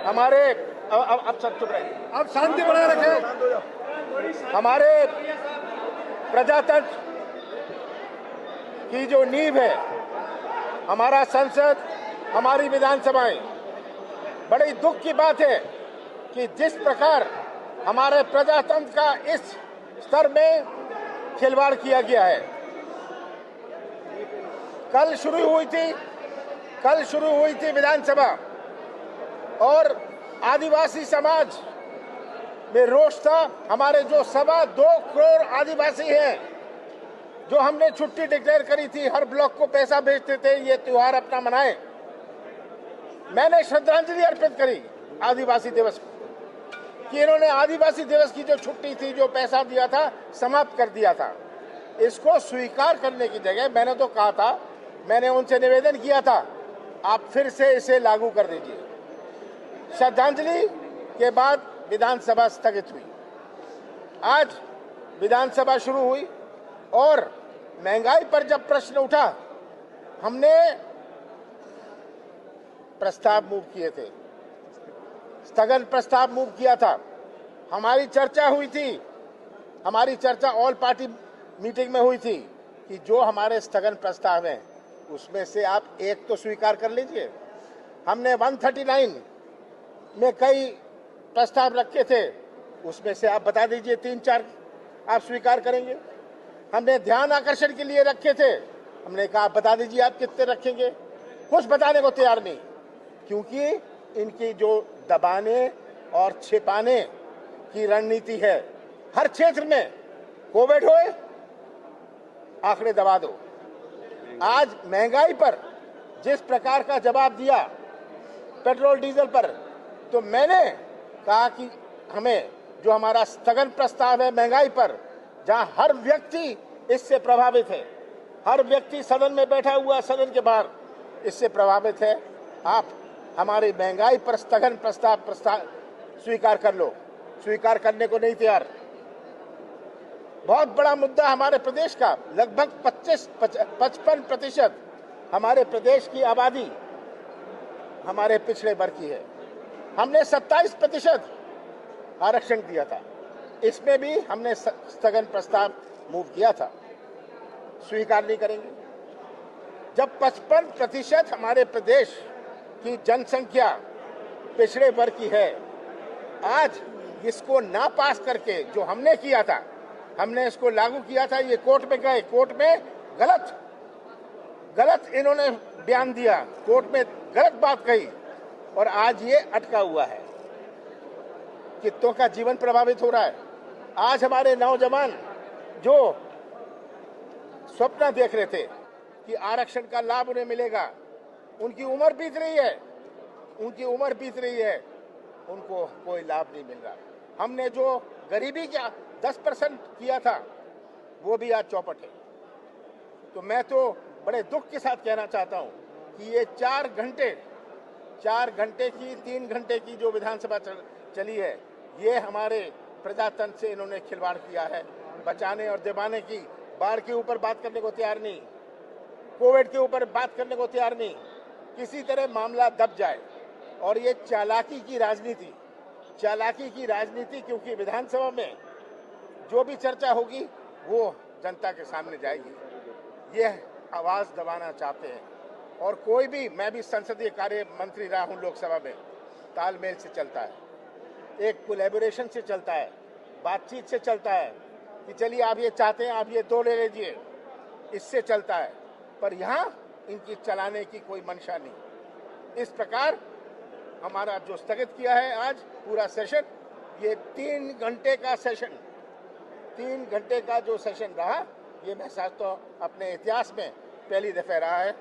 हमारे अब सब चुप रहे, आप शांति बनाए रखें। हमारे प्रजातंत्र की जो नींव है, हमारा संसद, हमारी विधानसभाएं, बड़ी दुख की बात है कि जिस प्रकार हमारे प्रजातंत्र का इस स्तर में खिलवाड़ किया गया है। कल शुरू हुई थी विधानसभा और आदिवासी समाज में रोष था। हमारे जो 2.25 करोड़ आदिवासी हैं, जो हमने छुट्टी डिक्लेयर करी थी, हर ब्लॉक को पैसा भेजते थे ये त्योहार अपना मनाएं। मैंने श्रद्धांजलि अर्पित करी आदिवासी दिवस को कि इन्होंने आदिवासी दिवस की जो छुट्टी थी, जो पैसा दिया था, समाप्त कर दिया था। इसको स्वीकार करने की जगह मैंने तो कहा था, मैंने उनसे निवेदन किया था, आप फिर से इसे लागू कर दीजिए। श्रद्धांजलि के बाद विधानसभा स्थगित हुई। आज विधानसभा शुरू हुई और महंगाई पर जब प्रश्न उठा, हमने प्रस्ताव मूव किए थे, स्थगन प्रस्ताव मूव किया था। हमारी चर्चा हुई थी, हमारी चर्चा ऑल पार्टी मीटिंग में हुई थी कि जो हमारे स्थगन प्रस्ताव हैं उसमें से आप एक तो स्वीकार कर लीजिए। हमने 139 में कई प्रस्ताव रखे थे, उसमें से आप बता दीजिए 3-4 आप स्वीकार करेंगे। हमने ध्यान आकर्षण के लिए रखे थे, हमने कहा आप बता दीजिए आप कितने रखेंगे। कुछ बताने को तैयार नहीं, क्योंकि इनकी जो दबाने और छिपाने की रणनीति है। हर क्षेत्र में कोविड होए, आंकड़े दबा दो। आज महंगाई पर जिस प्रकार का जवाब दिया पेट्रोल डीजल पर, तो मैंने कहा कि हमें जो हमारा स्थगन प्रस्ताव है महंगाई पर, जहां हर व्यक्ति इससे प्रभावित है, हर व्यक्ति सदन में बैठा हुआ, सदन के बाहर इससे प्रभावित है, आप हमारी महंगाई पर स्थगन प्रस्ताव स्वीकार कर लो। स्वीकार करने को नहीं तैयार। बहुत बड़ा मुद्दा हमारे प्रदेश का, लगभग 55% हमारे प्रदेश की आबादी हमारे पिछड़े वर्ग की है। हमने 27% आरक्षण दिया था, इसमें भी हमने स्थगन प्रस्ताव मूव किया था। स्वीकार नहीं करेंगे। जब 55% हमारे प्रदेश की जनसंख्या पिछड़े वर्ग की है, आज इसको ना पास करके जो हमने किया था, हमने इसको लागू किया था, ये कोर्ट में गए, कोर्ट में गलत इन्होंने बयान दिया, कोर्ट में गलत बात कही और आज ये अटका हुआ है। कितनों का जीवन प्रभावित हो रहा है। आज हमारे नौजवान जो स्वप्न देख रहे थे कि आरक्षण का लाभ उन्हें मिलेगा, उनकी उम्र बीत रही है, उनको कोई लाभ नहीं मिल रहा। हमने जो गरीबी का 10% किया था, वो भी आज चौपट है। तो मैं तो बड़े दुख के साथ कहना चाहता हूं कि ये 4 घंटे की 3 घंटे की जो विधानसभा चली है, ये हमारे प्रजातंत्र से इन्होंने खिलवाड़ किया है। बचाने और दबाने की, बाढ़ के ऊपर बात करने को तैयार नहीं, कोविड के ऊपर बात करने को तैयार नहीं, किसी तरह मामला दब जाए। और ये चालाकी की राजनीति, क्योंकि विधानसभा में जो भी चर्चा होगी वो जनता के सामने जाएगी। ये आवाज दबाना चाहते हैं। और कोई भी, मैं भी संसदीय कार्य मंत्री रहा हूं लोकसभा में, तालमेल से चलता है, एक कोलैबोरेशन से चलता है, बातचीत से चलता है कि चलिए आप ये चाहते हैं, आप ये 2 ले लीजिए, इससे चलता है। पर यहाँ इनकी चलाने की कोई मंशा नहीं। इस प्रकार हमारा जो स्थगित किया है आज पूरा सेशन, ये 3 घंटे का सेशन, 3 घंटे का जो सेशन रहा, ये मैं समझता हूं अपने इतिहास में पहली दफा रहा है।